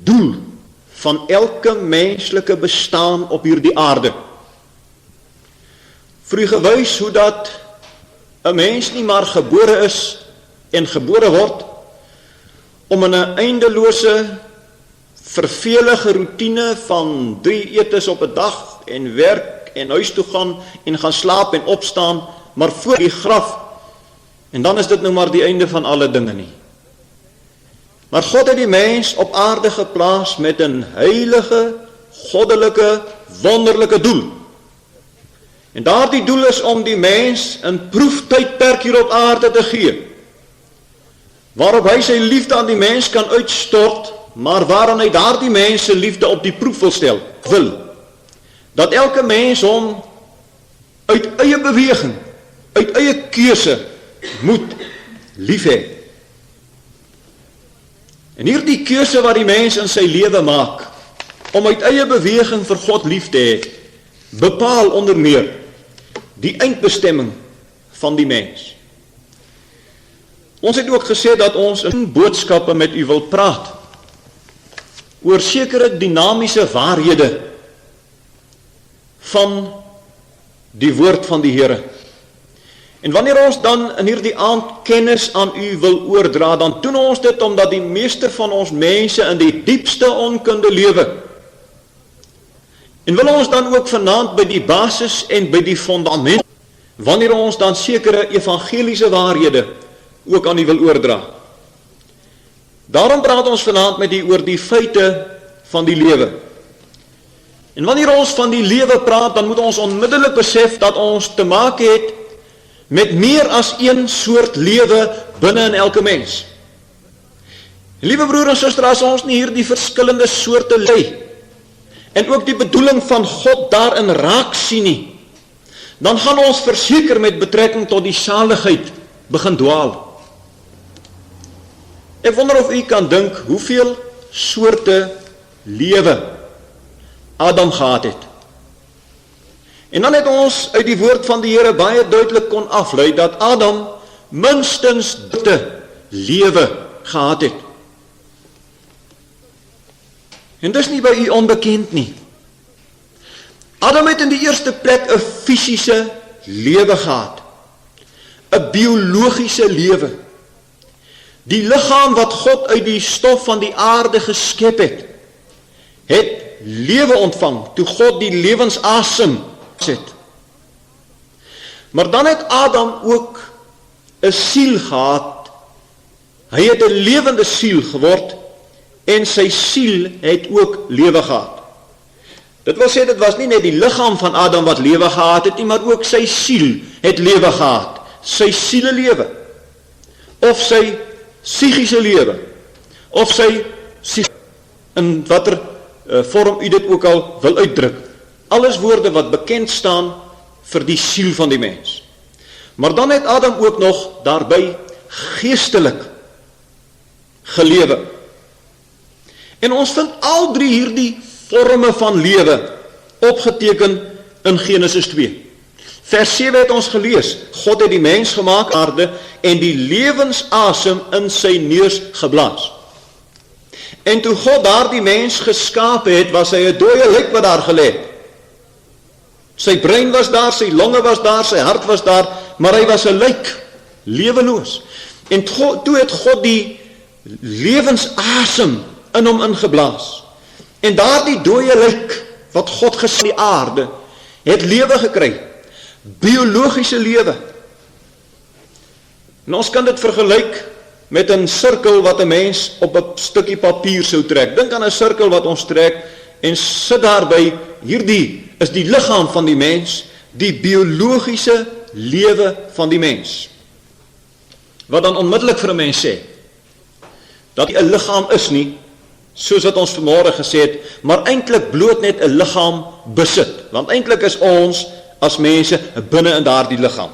doel van elke menslike bestaan op hierdie aarde. Vir u gewys hoe dat 'n mens nie maar gebore is en gebore word om in 'n eindelose, vervelige roetine van 3 etes op 'n dag en werk en huis toe gaan en gaan slaap en opstaan, maar voor die graf, en dan is dit nou maar die einde van alle dinge nie. Maar God het die mens op aarde geplaas met 'n heilige, goddelike, wonderlike doel. En daardie doel is om die mens 'n proeftydperk hier op aarde te gee, waarop hy sy liefde aan die mens kan uitstort, maar waarin hy daardie mens se liefde op die proef wil stel, dat elke mens hom uit eie beweging, uit eie keuse moet lief hê. En hierdie keuse wat die mens in sy lewe maak, om uit eie beweging vir God lief te hê, bepaal onder meer die eindbestemming van die mens. Ons het ook gesê dat ons in boodskappe met u wil praat oor sekere dinamiese waarhede van die woord van die Here. En wanneer ons dan in hierdie aand kennis aan u wil oordra, dan doen ons dit omdat die meeste van ons mense in die diepste onkunde lewe. En wil ons dan ook vanaand by die basis en by die fundament, wanneer ons dan sekere evangeliese waarhede ook aan u wil oordra. Daarom praat ons vanaand met u oor die feite van die lewe. En wanneer ons van die lewe praat, dan moet ons onmiddellik besef dat ons te maak het met meer as een soort lewe binne in elke mens. Liewe broer en suster, as ons nie hierdie verskillende soorte lei, en ook die bedoeling van God daarin raak sien nie, dan gaan ons verseker met betrekking tot die saligheid begin dwaal. Ek wonder of u kan dink hoeveel soorte lewe Adam gehad het. En dan het ons uit die woord van die Here baie duidelik kon aflei dat Adam minstens 3 lewe gehad het. En dis nie by u onbekend nie. Adam het in die eerste plek 'n fisiese lewe gehad, 'n biologiese lewe. Die liggaam wat God uit die stof van die aarde geskep het lewe ontvang toe God die lewensasem het. Maar dan het Adam ook 'n siel gehad. Hy het 'n lewende siel geword en sy siel het ook lewe gehad. Dit wil sê, dit was nie net die liggaam van Adam wat lewe gehad het nie, maar ook sy siel het lewe gehad. Sy sielelewe, of sy psigiese lewe, of sy in watter vorm u dit ook al wil uitdruk. Alles woorde wat bekend staan vir die siel van die mens. Maar dan het Adam ook nog daarby geestelik gelewe. En ons vind al 3 hierdie vorme van lewe opgeteken in Genesis 2. Vers 7 het ons gelees, God het die mens gemaak aarde en die lewensasem in sy neus geblaas. En toe God daar die mens geskaap het, was hy 'n dooie lijk wat daar gelê het. Sy brein was daar, sy longe was daar, sy hart was daar, maar hy was 'n lijk, leweloos. En toe het God die lewensasem in hom ingeblaas. En daardie dooie lijk wat God gesien die aarde, het lewe gekry. Biologiese lewe. En ons kan dit vergelyk met 'n sirkel wat 'n mens op 'n stukkie papier sou trek. Dink aan 'n sirkel wat ons trek en sit daarby, hierdie is die liggaam van die mens, die biologiese lewe van die mens. Wat dan onmiddellik vir 'n mens sê, dat 'n liggaam is nie, soos wat ons vanmôre gesê het, maar eintlik bloot net 'n liggaam besit. Want eintlik is ons as mense binne in daardie liggaam.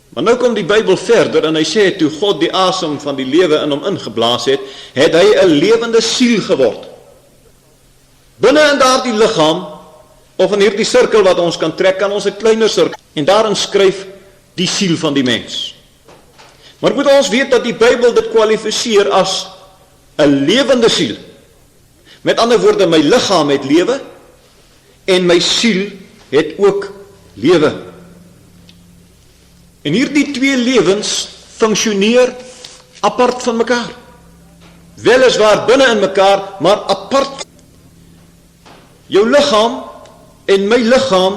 Maar nou kom die Bybel verder en hy sê, toe God die asem van die lewe in hom ingeblaas het, het hy 'n lewende siel geword. Binne in daardie liggaam, of in hierdie sirkel wat ons kan trek, kan ons 'n kleiner sirkel, en daarin skryf die siel van die mens. Maar moet ons weet dat die Bybel dit kwalifiseer as 'n lewende siel. Met ander woorde, my liggaam het lewe en my siel het ook lewe. En hierdie twee lewens funksioneer apart van mekaar. Weliswaar binne in mekaar, maar apart. Jou liggaam en my liggaam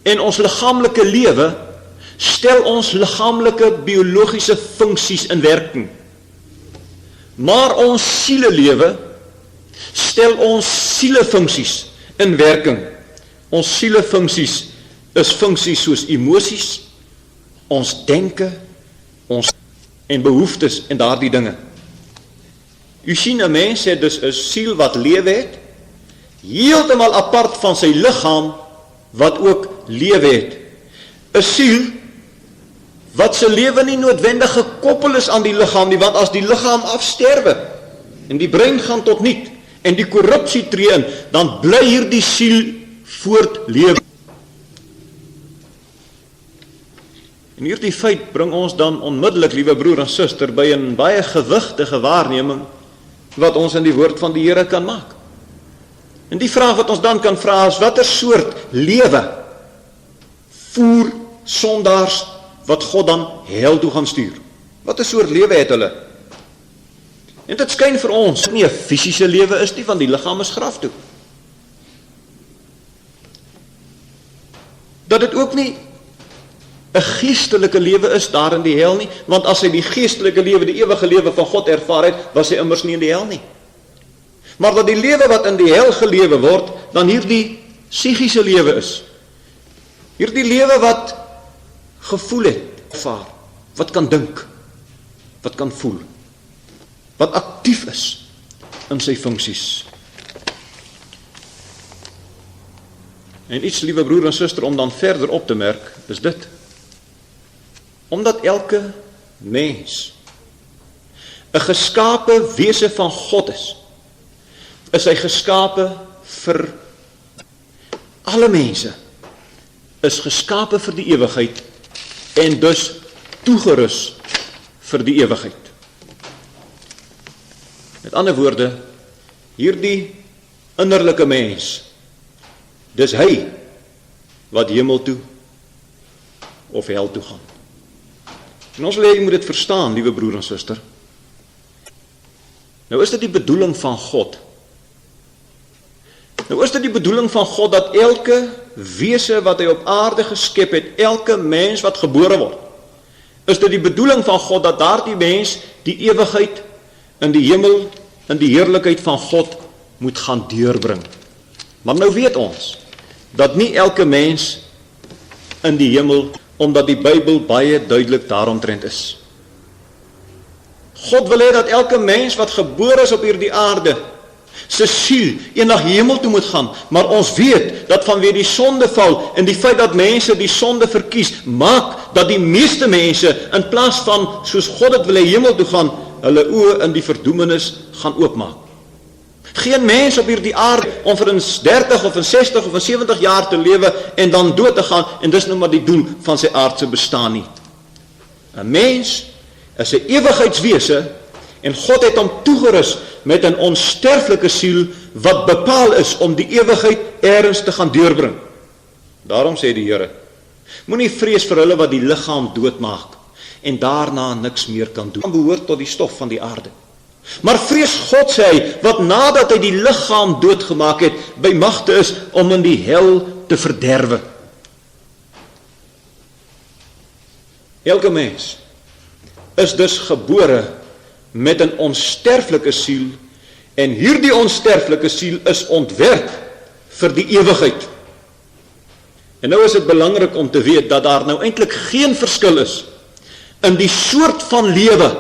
en ons liggaamlike lewe stel ons liggaamlike biologiese funksies in werking. Maar ons sielelewe stel ons sielefunksies in werking. Ons sielefunksies is funksies soos emosies, ons denke, ons en behoeftes en daardie dinge. U sien, 'n mens het dus 'n siel wat lewe het, heeltemal apart van sy liggaam wat ook lewe het. 'n Siel wat se lewe nie noodwendig gekoppel is aan die liggaam nie, want as die liggaam afsterwe en die brein gaan tot niet en die korrupsie tree in, dan bly hierdie siel voortlewe. En hierdie feit bring ons dan onmiddellik, liewe broer en suster, by 'n baie gewigtige waarneming wat ons in die woord van die Here kan maak. En die vraag wat ons dan kan vra is, watter soort lewe voer sondaars wat God dan hel toe gaan stuur? Watter soort lewe het hulle? En dit skyn vir ons nie 'n fisiese lewe is nie, want die liggaam is graf toe. Dat dit ook nie 'n geestelike lewe is daar in die hel nie, want as hy die geestelike lewe, die ewige lewe van God ervaar het, was hy immers nie in die hel nie. Maar dat die lewe wat in die hel gelewe word, dan hierdie psigiese lewe is. Hierdie lewe wat gevoel het, ervaar, wat kan dink, wat kan voel, wat aktief is in sy funksies. En iets, liewe broer en suster, om dan verder op te merk, is dit. Omdat elke mens 'n geskape wese van God is hy geskape vir alle mense, is geskape vir die ewigheid en dus toegerus vir die ewigheid. Met ander woorde, hierdie innerlike mens, dis hy wat hemel toe of hel toe gaan. En ons wil hê jy moet dit verstaan, liewe broer en suster. Nou is dit die bedoeling van God. Nou is dit die bedoeling van God dat elke wese wat hy op aarde geskep het, elke mens wat gebore word, is dit die bedoeling van God dat daardie mens die ewigheid in die hemel, in die heerlikheid van God moet gaan deurbring. Maar nou weet ons dat nie elke mens in die hemel, omdat die Bybel baie duidelik daaromtrent is. God wil hê dat elke mens wat gebore is op hierdie aarde, sy siel eendag hemel toe moet gaan, maar ons weet dat vanweë die sondeval en die feit dat mense die sonde verkies, maak dat die meeste mense in plaas van soos God dit wil hê hemel toe gaan, hulle oë in die verdoemenis gaan oopmaak. Geen mens op hierdie aarde om vir 30 of 60 of 70 jaar te lewe en dan dood te gaan, en dis nou maar die doel van sy aardse bestaan nie. 'n Mens is 'n ewigheidswese en God het hom toegerus met 'n onsterflike siel wat bepaal is om die ewigheid ergens te gaan deurbring. Daarom sê die Here, moenie vrees vir hulle wat die liggaam doodmaak en daarna niks meer kan doen. Hy behoort tot die stof van die aarde. Maar vrees God, sê hy, wat nadat hy die liggaam doodgemaak het, by magte is om in die hel te verderwe. Elke mens is dus gebore met 'n onsterflike siel, en hierdie onsterflike siel is ontwerp vir die ewigheid. En nou is dit belangrik om te weet dat daar nou eintlik geen verskil is in die soort van lewe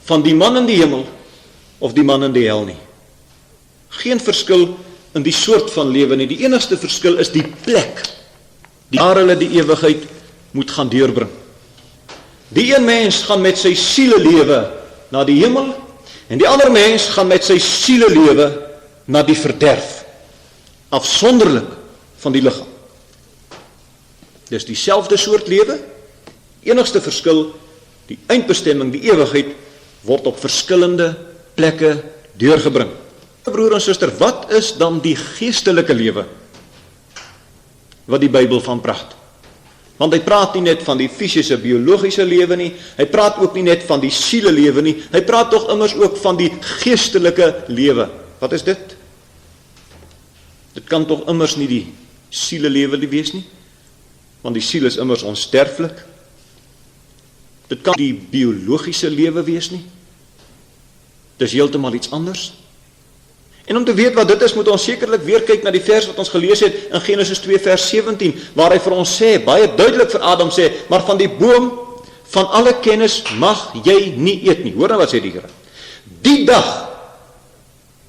van die man in die hemel of die man in die hel nie. Geen verskil in die soort van lewe nie. Die enigste verskil is die plek waar hulle die ewigheid moet gaan deurbring. Die een mens gaan met sy sielelewe na die hemel, en die ander mens gaan met sy sielelewe na die verderf, afsonderlik van die liggaam. Dis dieselfde soort lewe, enigste verskil, die eindbestemming, die ewigheid, word op verskillende plekke deurgebring. Broer en suster, wat is dan die geestelike lewe wat die Bybel van praat? Want hy praat nie net van die fisiese, biologiese lewe nie, hy praat ook nie net van die siele lewe nie, hy praat tog immers ook van die geestelike lewe. Wat is dit? Dit kan tog immers nie die siele lewe wees nie, want die siel is immers onsterflik. Dit kan die biologiese lewe wees nie. Dis heeltemal iets anders. En om te weet wat dit is, moet ons sekerlik weer kyk na die vers wat ons gelees het in Genesis 2 vers 17, waar hy vir ons sê, baie duidelik vir Adam sê, maar van die boom van alle kennis mag jy nie eet nie. Hoor nou wat sê die Here. Die dag,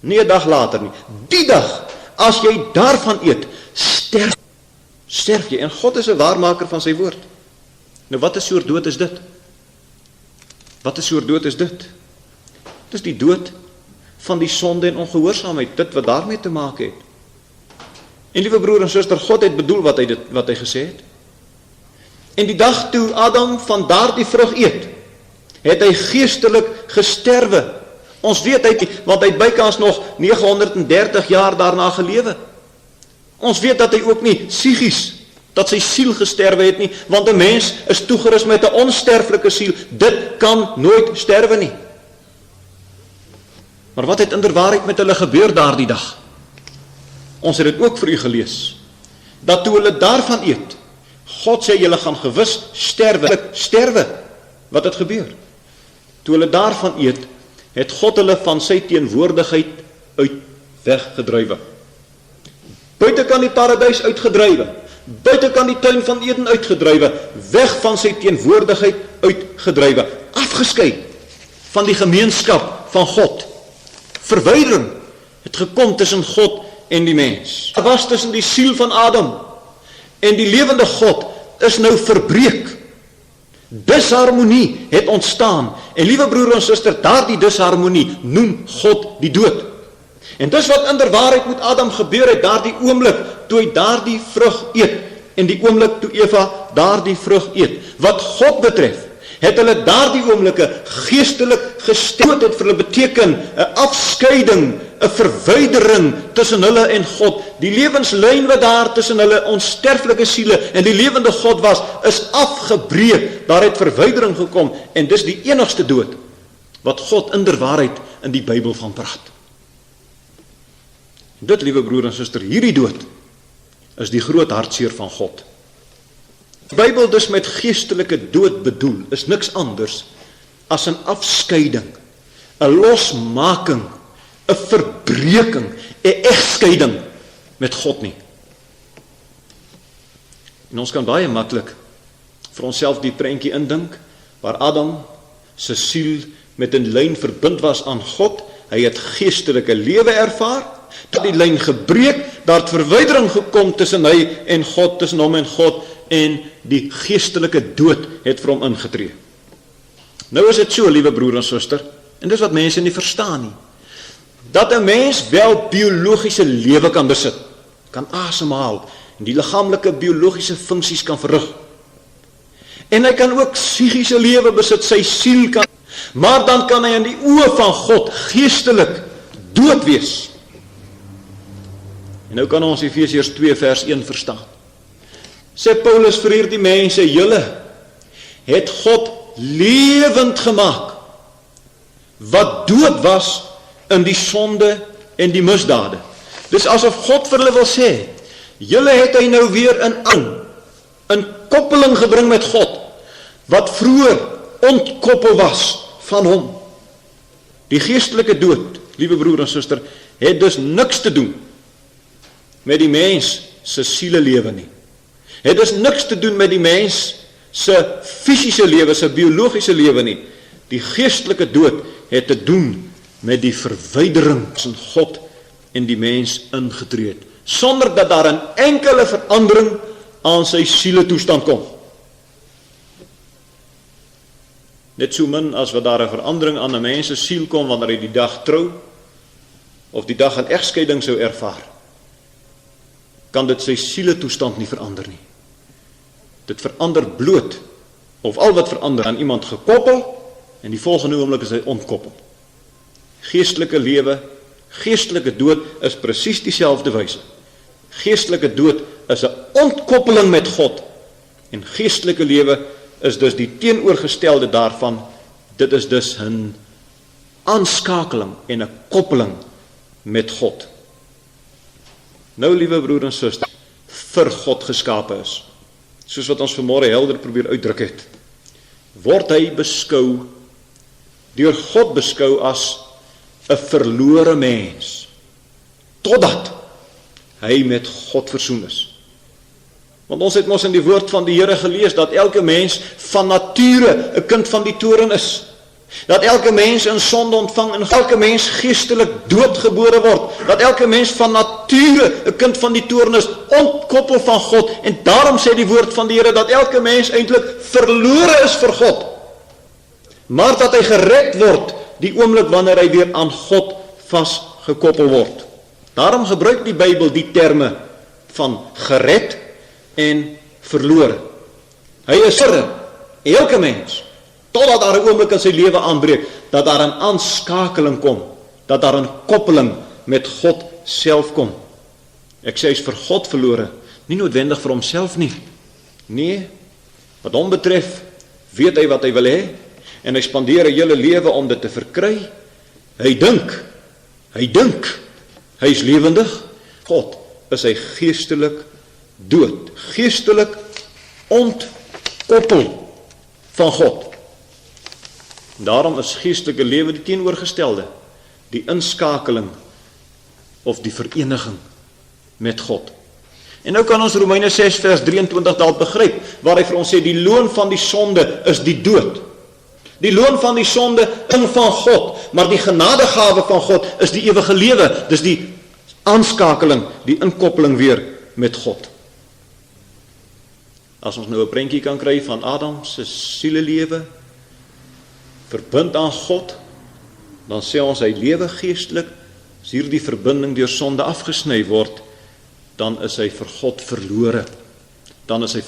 nie 'n dag later nie, die dag, as jy daarvan eet, sterf jy. En God is 'n waarmaker van sy woord. Nou wat 'n soort dood is dit? Wat 'n soort dood is dit? Dit is die dood van die sonde en ongehoorsaamheid, dit wat daarmee te maak het. En liewe broer en suster, God het bedoel wat hy gesê het. En die dag toe Adam van daardie vrug eet, het hy geestelik gesterwe. Ons weet hy, want hy het bykans nog 930 jaar daarna gelewe. Ons weet dat hy ook nie psigies, dat sy siel gesterwe het nie, want 'n mens is toegerus met 'n onsterflike siel. Dit kan nooit sterwe nie. Maar wat het inderwaarheid met hulle gebeur daardie dag? Ons het dit ook vir u gelees, dat toe hulle daarvan eet, God sê julle gaan gewis sterwe. Wat het gebeur? Toe hulle daarvan eet, het God hulle van sy teenwoordigheid uit weggedrywe. Buitekant die paradys uitgedrywe, buitekant die tuin van Eden uitgedrywe, weg van sy teenwoordigheid uitgedrywe, afgeskei van die gemeenskap van God. Verwydering het gekom tussen God en die mens. Daar was tussen die siel van Adam en die lewende God is nou verbreek. Disharmonie het ontstaan. En liewe broer en suster, daardie disharmonie noem God die dood. En dis wat inderwaarheid met Adam gebeur het, daardie oomblik toe hy daardie vrug eet, en die oomblik toe Eva daardie vrug eet. Wat God betref, het hulle daardie oomblikke geestelik gesterf. Het vir hulle beteken 'n afskeiding, 'n verwydering tussen hulle en God. Die lewenslyn wat daar tussen hulle onsterflike siele en die lewende God was, is afgebreek. Daar het verwydering gekom, en dis die enigste dood wat God inderwaarheid in die Bybel van praat. Dit, liewe broer en suster, hierdie dood is die groot hartseer van God. Die Bybel dus met geestelike dood bedoel, is niks anders as 'n afskeiding, 'n losmaking, 'n verbreeking, 'n egskeiding met God nie. En ons kan baie maklik vir onsself die prentjie indink, waar Adam se siel met 'n lyn verbind was aan God, hy het geestelike lewe ervaar, toe die lyn gebreek, daar het verwydering gekom tussen hy en God, tussen hom en God, en die geestelike dood het vir hom ingetree. Nou is dit so, liewe broer en suster, en dis wat mense nie verstaan nie, dat 'n mens wel biologiese lewe kan besit, kan asemhaal, en die liggaamlike biologiese funksies kan verrig. En hy kan ook psigiese lewe besit, sy siel kan, maar dan kan hy in die oë van God geestelik dood wees. En nou kan ons Efesiërs 2 vers 1 verstaan. Sê Paulus vir hierdie mense, julle het God lewend gemaak, wat dood was in die sonde en die misdade. Dis asof God vir hulle wil sê, julle het hy nou weer in koppeling gebring met God, wat vroeër ontkoppel was van hom. Die geestelike dood, liewe broer en suster, het dus niks te doen met die mens se sielelewe nie. Het dus niks te doen met die mens se fisiese lewe, se biologiese lewe nie. Die geestelike dood het te doen met die verwydering tussen God en die mens ingetree het, sonder dat daar 'n enkele verandering aan sy sieletoestand kom. Net so min as wat daar 'n verandering aan 'n mens se siel kom wanneer hy die dag trou of die dag 'n egskeiding sou ervaar, kan dit sy sieletoestand nie verander nie. Dit verander bloot, of al wat verander, aan iemand gekoppel en die volgende oomblik is hy ontkoppel. Geestelike lewe, geestelike dood is presies dieselfde wyse. Geestelike dood is 'n ontkoppeling met God, en geestelike lewe is dus die teenoorgestelde daarvan. Dit is dus 'n aanskakeling en 'n koppeling met God. Nou, liewe broer en suster, vir God geskape is, soos wat ons vanmôre helder probeer uitdruk het, word hy beskou, deur God beskou as 'n verlore mens, totdat hy met God versoen is. Want ons het mos in die woord van die Here gelees, dat elke mens van nature 'n kind van die toorn is, dat elke mens in sonde ontvang, en elke mens geestelik doodgebore word, dat elke mens van nature 'n kind van die toorn is, ontkoppel van God, en daarom sê die woord van die Here, dat elke mens eintlik verlore is vir God, maar dat hy gered word, die oomblik wanneer hy weer aan God vasgekoppel word. Daarom gebruik die Bybel die terme van gered en verlore. Hy is elke mens, totdat daar 'n oomblik in sy lewe aanbreek, dat daar 'n aanskakeling kom, dat daar 'n koppeling met God self kom. Ek sê, hy is vir God verlore, nie noodwendig vir homself nie. Nee, wat hom betref, weet hy wat hy wil hê, en hy spandeer 'n hele lewe om dit te verkry. Hy dink, hy is lewendig. God is hy geestelik dood, geestelik ontkoppel van God. Daarom is geestelike lewe die teenoorgestelde, die inskakeling of die vereniging met God. En nou kan ons Romeine 6 vers 23 dalk begryp, waar hy vir ons sê, die loon van die sonde is die dood. Die loon van die sonde is van God, maar die genadegawe van God is die ewige lewe. Dis die aanskakeling, die inkoppeling weer met God. As ons nou 'n prentjie kan kry van Adam se sielelewe, verbind aan God, dan sê ons hy lewe geestelik. As hierdie verbinding deur sonde afgesny word, dan is hy vir God verlore. Dan is hy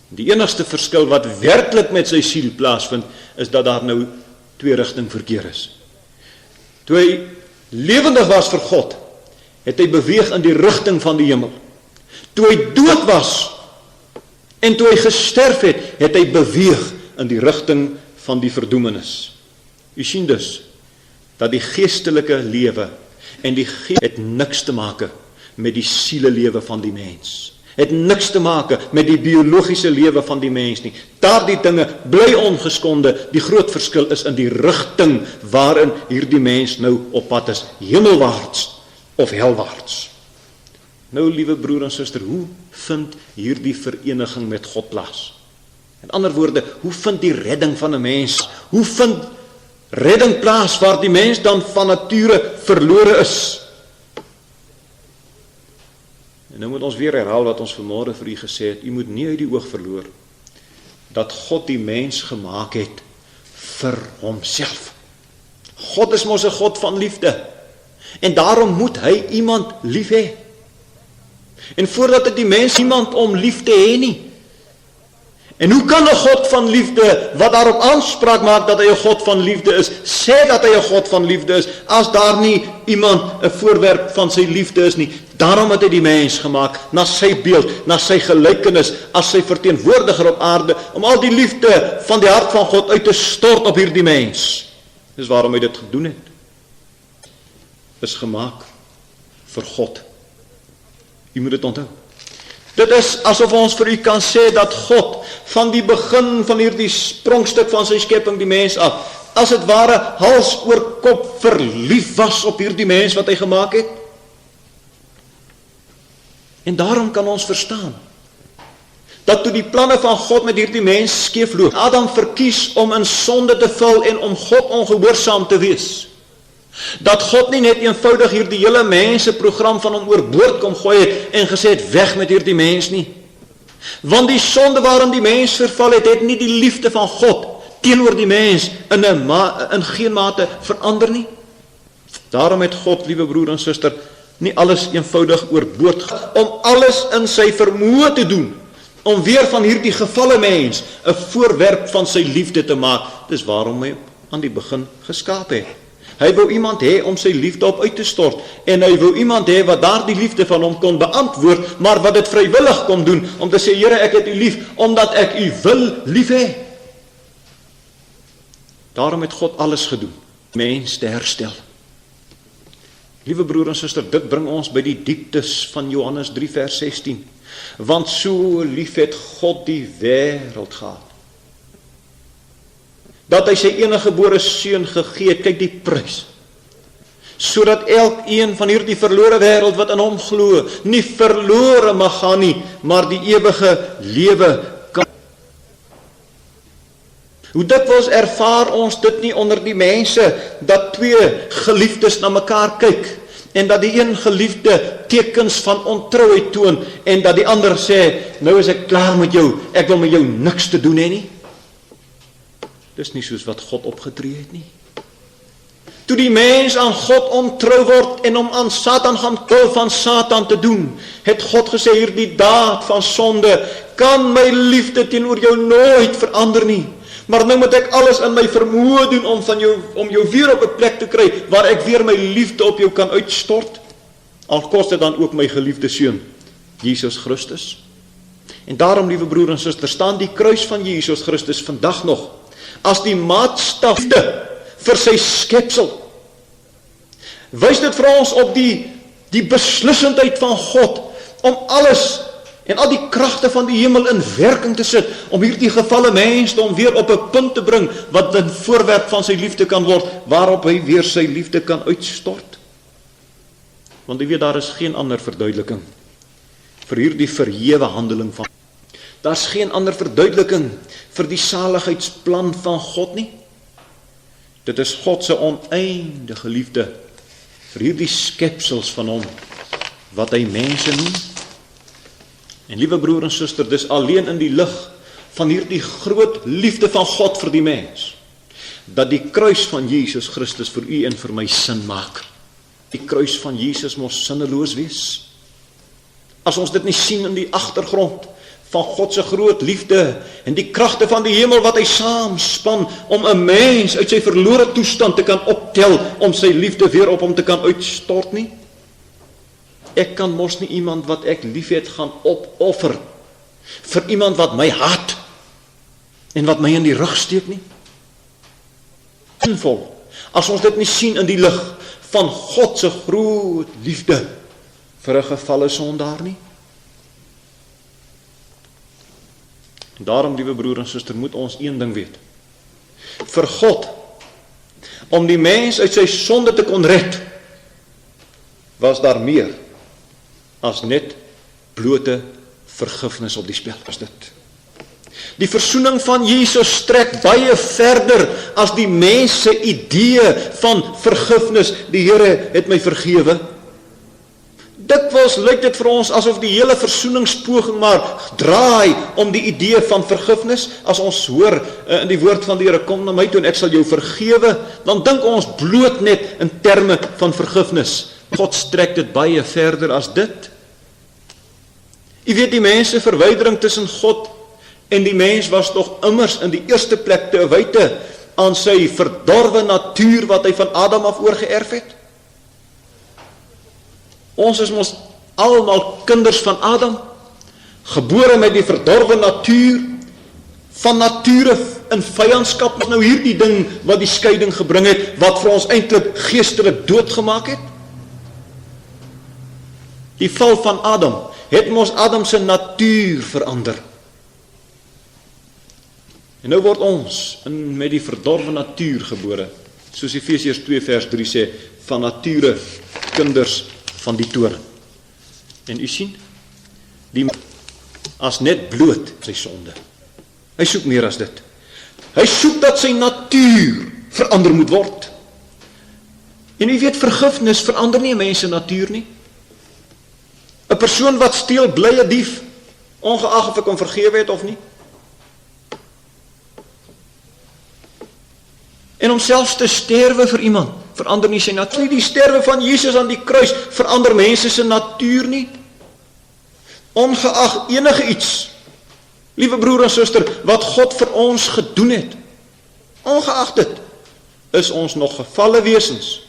Die enigste verskil wat werklik met sy siel plaasvind, is dat daar nou twee rigting verkeer is. Toe hy lewendig was vir God, het hy beweeg in die rigting van die hemel. Toe hy dood was, en toe hy gesterf het, het hy beweeg in die rigting van die verdoemenis. U sien dus, dat die geestelike lewe en die gees het niks te maak met die sielelewe van die mens. Het niks te maak met die biologiese lewe van die mens nie. Daardie dinge bly ongeskonde. Die groot verskil is in die rigting waarin hierdie mens nou op pad is, hemelwaarts of helwaarts. Nou, liewe broer en suster, hoe vind hierdie vereniging met God plaas? In ander woorde, hoe vind die redding van 'n mens? Hoe vind redding plaas waar die mens dan van nature verlore is? En nou moet ons weer herhaal wat ons vanmôre vir u gesê het. U moet nie uit die oog verloor dat God die mens gemaak het vir homself. God is mos 'n God van liefde. En daarom moet hy iemand lief hê. En voordat dit die mens iemand om lief te hê nie. En hoe kan 'n God van liefde, wat daarop aanspraak maak dat hy 'n God van liefde is, sê dat hy 'n God van liefde is, as daar nie iemand 'n voorwerp van sy liefde is nie? Daarom het hy die mens gemaak, na sy beeld, na sy gelykenis, as sy verteenwoordiger op aarde, om al die liefde van die hart van God uit te stort op hierdie mens. Dis waarom hy dit gedoen het. Is gemaak vir God. U moet dit onthou. Dit is asof ons vir u kan sê dat God van die begin van hierdie sprongstuk van sy skepping die mens af, as het ware hals oor kop verlief was op hierdie mens wat hy gemaak het. En daarom kan ons verstaan dat toe die planne van God met hierdie mens skeefloop, Adam verkies om in sonde te val en om God ongehoorsaam te wees. Dat God nie net eenvoudig hierdie hele menseprogram van hom oorboord kom gooi het en gesê het, weg met hierdie mens nie. Want die sonde waarin die mens verval het, het nie die liefde van God teenoor die mens in geen mate verander nie. Daarom het God, liewe broer en suster, nie alles eenvoudig oorboord om alles in sy vermoë te doen, om weer van hierdie gevalle mens 'n voorwerp van sy liefde te maak. Dis waarom hy aan die begin geskaap het. Hy wou iemand hê om sy liefde op uit te stort, en hy wou iemand hê wat daardie liefde van hom kon beantwoord, maar wat dit vrywillig kon doen, om te sê, Here, ek het u lief, omdat ek u wil lief hê. Daarom het God alles gedoen, mens te herstel. Liewe broer en suster, dit bring ons by die dieptes van Johannes 3 vers 16, want so lief het God die wêreld gehad, dat hy sy enige gebore seun gegee het, kyk die prys, sodat elkeen van hierdie verlore wêreld wat in hom glo, nie verlore mag gaan nie, maar die ewige lewe kan. Hoe dikwels ervaar ons dit nie onder die mense, dat twee geliefdes na mekaar kyk, en dat die een geliefde tekens van ontrouheid toon, en dat die ander sê, nou is ek klaar met jou, ek wil met jou niks te doen hê nie. Dis nie soos wat God opgetree het nie. Toe die mens aan God ontrou word en om aan Satan gaan wil van Satan te doen, het God gesê, hierdie daad van sonde kan my liefde teenoor jou nooit verander nie. Maar nou moet ek alles in my vermoë doen om jou weer op 'n plek te kry waar ek weer my liefde op jou kan uitstort. Al kos dit dan ook my geliefde seun, Jesus Christus. En daarom, liewe broer en suster, staan die kruis van Jesus Christus vandag nog as die maatstaf vir sy skepsel. Wys dit vir ons op die beslissendheid van God om alles en al die kragte van die hemel in werking te sit, om hierdie gevalle mensdom weer op 'n punt te bring, wat 'n voorwerp van sy liefde kan word, waarop hy weer sy liefde kan uitstort. Want jy weet, daar is geen ander verduideliking vir hierdie verhewe handeling van. Daar is geen ander verduideliking vir die saligheidsplan van God nie. Dit is God se oneindige liefde vir hierdie skepsels van hom, wat hy mense noem. En liewe broer en suster, dis alleen in die lig van hierdie groot liefde van God vir die mens, dat die kruis van Jesus Christus vir u en vir my sin maak. Die kruis van Jesus moes sinneloos wees. As ons dit nie sien in die agtergrond van God se groot liefde en die kragte van die hemel wat hy saamspan om 'n mens uit sy verlore toestand te kan optel, om sy liefde weer op hom te kan uitstort nie. Ek kan mos nie iemand wat ek liefhet gaan opoffer vir iemand wat my haat en wat my in die rug steek nie. Sinvol, as ons dit nie sien in die lig van God se groot liefde vir 'n gevalle sondaar nie. En daarom, liewe broer en suster, moet ons een ding weet. Vir God, om die mens uit sy sonde te kon red, was daar meer as net blote vergifnis op die spel. Was dit. Die versoening van Jesus strek baie verder as die mens se idee van vergifnis. Die Here het my vergewe. Dikwels lyk dit vir ons asof die hele versoeningspoging maar draai om die idee van vergifnis. As ons hoor in die woord van die Here, kom na my toe en ek sal jou vergewe, dan dink ons bloot net in terme van vergifnis. God strek dit baie verder as dit. U weet, die mense verwydering tussen God en die mens was tog immers in die eerste plek te wyte aan sy verdorwe natuur wat hy van Adam af oorgeerf het. Ons is mos almal kinders van Adam, gebore met die verdorwe natuur, van nature in vyandskap. Nou hierdie ding wat die skeiding gebring het, wat vir ons eintlik geestelik doodgemaak het. Die val van Adam het mos Adam se natuur verander. En nou word ons met die verdorwe natuur gebore, soos Efesiërs 2 vers 3 sê, van nature kinders van die toorn. En u sien, die as net bloot sy sonde. Hy soek meer as dit. Hy soek dat sy natuur verander moet word. En u weet, vergifnis verander nie 'n mens se natuur nie. 'n Persoon wat steel bly 'n dief, ongeag of ek hom vergewe het of nie. En om selfs te sterwe vir iemand verander nie sy natuur. Die sterwe van Jesus aan die kruis verander mense se natuur nie. Ongeag enige iets, liewe broer en suster, wat God vir ons gedoen het, ongeag dit, is ons nog gefalle wesens,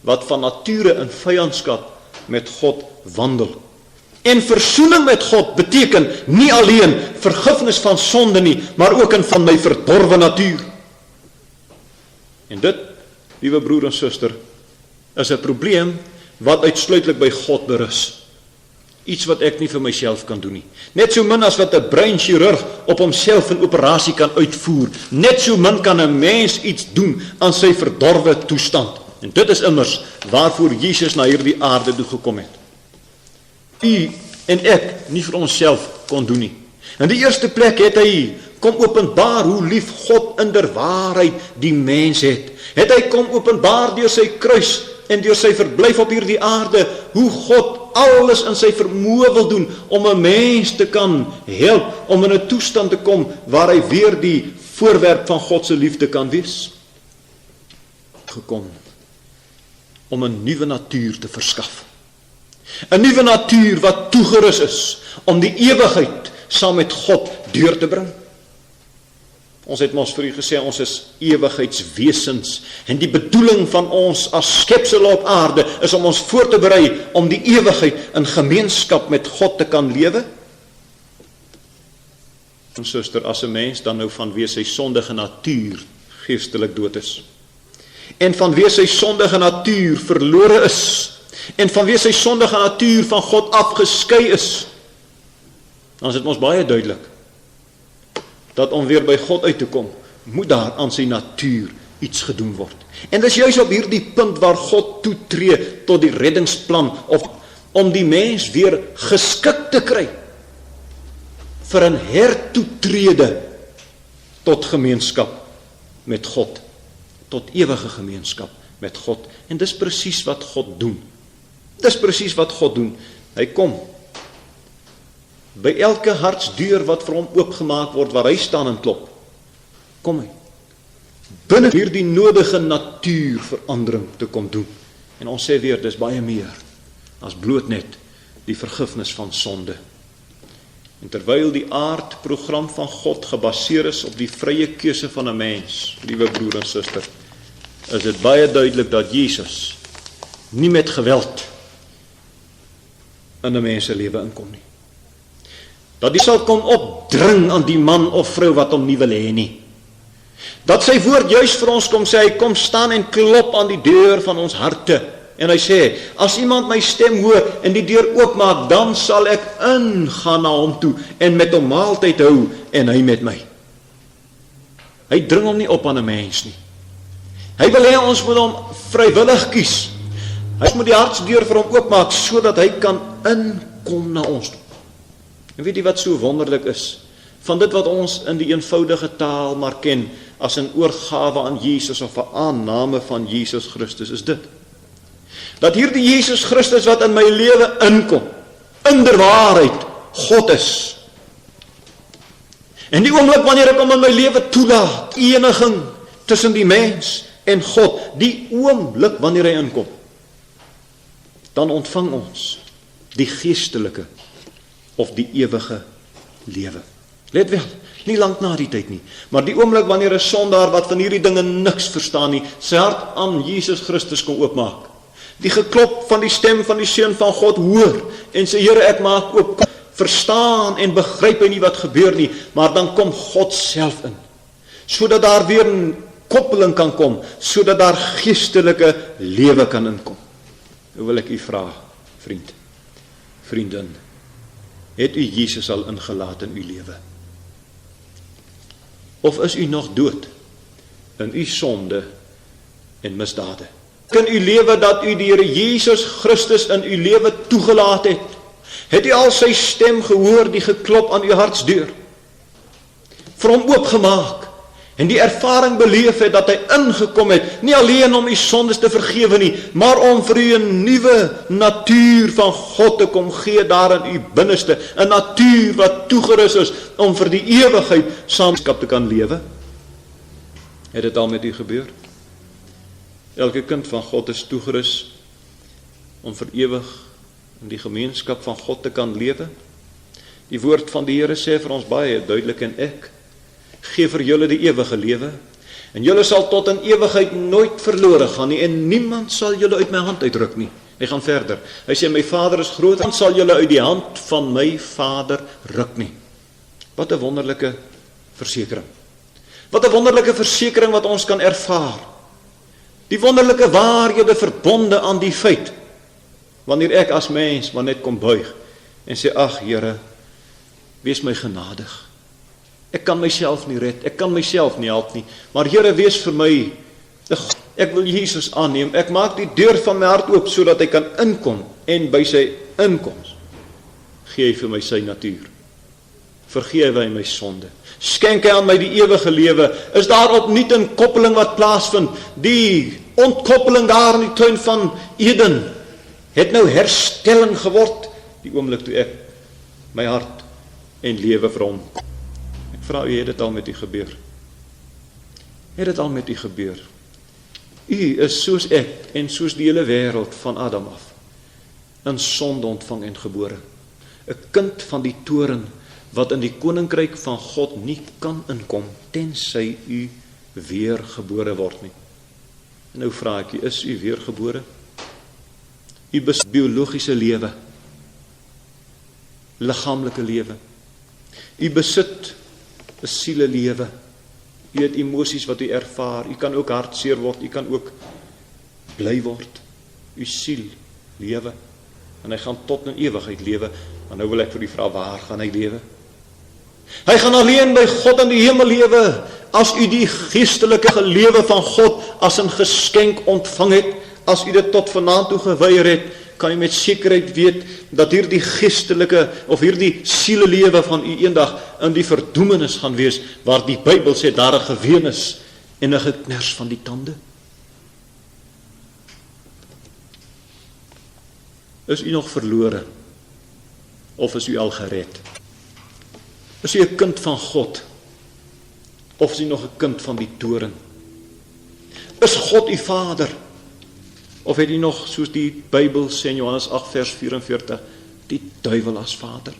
wat van nature in vyandskap met God wandel. En versoening met God beteken nie alleen vergifnis van sonde nie, maar ook in van my verdorwe natuur. En dit, liewe broer en suster, is 'n probleem wat uitsluitlik by God berus. Iets wat ek nie vir myself kan doen nie. Net so min as wat 'n breinchirurg op homself 'n operasie kan uitvoer, net so min kan 'n mens iets doen aan sy verdorwe toestand. En dit is immers waarvoor Jesus na hierdie aarde toe gekom het. U en ek nie vir onsself kon doen nie. In die eerste plek het hy kom openbaar hoe lief God inderwaarheid die mens het. Het hy kom openbaar deur sy kruis en deur sy verblyf op hierdie aarde, hoe God alles in sy vermoë wil doen om 'n mens te kan help, om in 'n toestand te kom waar hy weer die voorwerp van God se liefde kan wees. Gekom om 'n nuwe natuur te verskaf. 'n Nuwe natuur wat toegerus is om die ewigheid saam met God deur te bring. Ons het mos vir u gesê, ons is ewigheidswesens, en die bedoeling van ons as skepsel op aarde is om ons voor te berei om die ewigheid in gemeenskap met God te kan lewe. En suster, as 'n mens dan nou vanweë sy sondige natuur geestelik dood is, en vanweë sy sondige natuur verlore is, en vanweë sy sondige natuur van God afgeskei is, dan is dit mos baie duidelik dat om weer by God uit te kom, moet daar aan sy natuur iets gedoen word. En dis juis op hierdie punt waar God toetree tot die reddingsplan, of om die mens weer geskik te kry vir 'n hertoetrede tot gemeenskap met God, tot ewige gemeenskap met God. En dis presies wat God doen. Dis presies wat God doen. Hy kom by elke hartsdeur wat vir hom oopgemaak word, waar hy staan en klop, kom hy binne hierdie nodige natuurverandering te kom doen. En ons sê weer, dis baie meer as bloot net die vergifnis van sonde. En terwyl die aardprogram van God gebaseer is op die vrye keuse van 'n mens, liewe broer en suster, is dit baie duidelik dat Jesus nie met geweld in 'n mens se lewe inkom nie. Dat hy sal kom opdring aan die man of vrou wat hom nie wil hê nie. Dat sy woord juis vir ons kom sê, hy kom staan en klop aan die deur van ons harte. En hy sê, as iemand my stem hoor en die deur oopmaak, dan sal ek ingaan na hom toe en met hom maaltyd hou en hy met my. Hy dring hom nie op aan 'n mens nie. Hy wil hê ons moet hom vrywillig kies. Hy moet die hartsdeur vir hom oopmaak sodat hy kan inkom na ons toe. En weet jy wat so wonderlik is? Van dit wat ons in die eenvoudige taal maar ken as 'n oorgawe aan Jesus of 'n aanname van Jesus Christus, is dit. Dat hierdie Jesus Christus wat in my lewe inkom, inderwaarheid God is. En die oomblik wanneer ek hom in my lewe toelaat, eniging tussen die mens en God, die oomblik wanneer hy inkom, dan ontvang ons die geestelike of die ewige lewe. Let wel, nie lank na die tyd nie, maar die oomblik wanneer 'n sondaar wat van hierdie dinge niks verstaan nie, sy hart aan Jesus Christus kom oopmaak, die geklop van die stem van die Seun van God hoor, en sê, Here, ek maak oop, verstaan en begryp hy nie wat gebeur nie, maar dan kom God self in, sodat daar weer 'n koppeling kan kom, sodat daar geestelike lewe kan inkom. Nou wil ek u vra, vriend, vriendin, het u Jesus al ingelaat in u lewe? Of is u nog dood in u sonde en misdade? In u lewe dat u die Here Jesus Christus in u lewe toegelaat het? Het u al sy stem gehoor, die geklop aan u hartsdeur? Vir hom oopgemaak en die ervaring beleef het dat hy ingekom het, nie alleen om u sondes te vergewe nie, maar om vir u 'n nuwe natuur van God te kom gee daar in u binneste, 'n natuur wat toegerus is om vir die ewigheid saamskap te kan lewe. Het dit al met u gebeur? Elke kind van God is toegerus om vir ewig in die gemeenskap van God te kan lewe. Die woord van die Here sê vir ons baie duidelik, en ek gee vir julle die ewige lewe, En julle sal tot in ewigheid nooit verlore gaan nie, en niemand sal julle uit my hand uitruk nie. Hy gaan verder. Hy sê, my Vader is groot, en sal julle uit die hand van my Vader ruk nie. Wat 'n wonderlike versekering. Wat 'n wonderlike versekering wat ons kan ervaar. Die wonderlike waarhede verbonde aan die feit, wanneer ek as mens maar net kom buig, en sê, ag Here, wees my genadig. Ek kan myself nie red, ek kan myself nie help nie, maar Here, wees vir my, ek wil Jesus aanneem, ek maak die deur van my hart oop, sodat hy kan inkom, en by sy inkoms, gee hy vir my sy natuur, vergewe hy my sonde, skenk hy aan my die ewige lewe, is daar opnuut 'n koppeling wat plaasvind, die ontkoppeling daar in die tuin van Eden, het nou herstelling geword, die oomblik toe ek my hart en lewe vir hom. Ek vra u, het dit al met u gebeur? Het dit al met u gebeur? U is soos ek en soos die hele wêreld van Adam af, in sonde ontvang en gebore. 'n Kind van die toren, wat in die koninkryk van God nie kan inkom, tensy u weergebore word nie. En nou vra ek u, is u weergebore? U besit biologiese lewe, liggaamlike lewe. U besit 'n sielelewe. U het emosies wat u ervaar. U kan ook hartseer word, u kan ook bly word. U siel lewe. En hy gaan tot in ewigheid lewe. Maar nou wil ek vir u vra, waar gaan hy lewe? Hy gaan alleen by God in die hemel lewe, as u die geestelike lewe van God as 'n geskenk ontvang het, as u dit tot vanaand toe geweier het, kan u met sekerheid weet, dat hierdie geestelike, of hierdie sielelewe van u eendag in die verdoemenis gaan wees, waar die Bybel sê, daar 'n geween is, en 'n geknars van die tande. Is u nog verlore, of is u al gered? Is u 'n kind van God, of is u nog 'n kind van die toren? Is God u Vader, of het u nog, soos die Bybel sê in Johannes 8 vers 44, die duiwel as vader?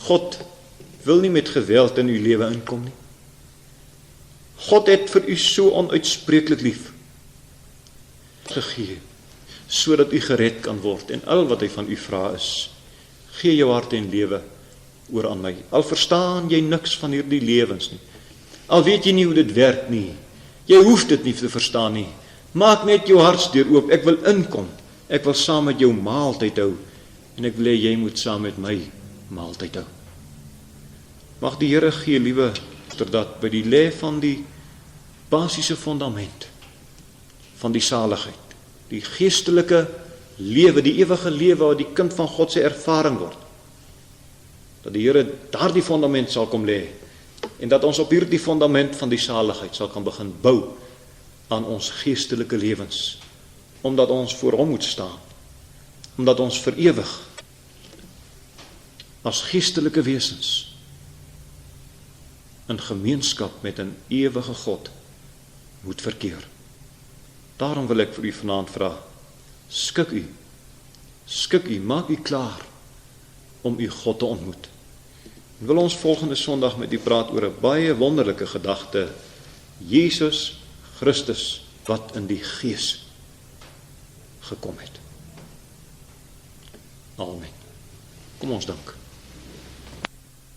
God wil nie met geweld in uw lewe inkom nie. God het vir u so onuitspreeklik lief gegee, sodat u gered kan word, en al wat hy van u vra is, gee jou hart en lewe oor aan my. Al verstaan jy niks van hierdie lewens nie, al weet jy nie hoe dit werk nie, jy hoef dit nie te verstaan nie, maak net jou hartsdeur oop, ek wil inkom, ek wil saam met jou maaltyd hou, en ek wil hê jy moet saam met my maaltyd hou. Mag die Here gee, liewe, dat by die lê van die basiese fundament van die saligheid, die geestelike lewe, die ewige lewe wat die kind van God se ervaring word, dat die Here daardie fundament sal kom lê, en dat ons op hierdie fundament van die saligheid sal kan begin bou aan ons geestelike lewens, omdat ons voor hom moet staan, omdat ons vir ewig as geestelike wesens in gemeenskap met 'n ewige God moet verkeer. Daarom wil ek vir u vanaand vra, skik u, maak u klaar om u God te ontmoet. En wil ons volgende Sondag met u praat oor 'n baie wonderlike gedagte, Jesus Christus wat in die Gees gekom het. Amen. Kom ons dank.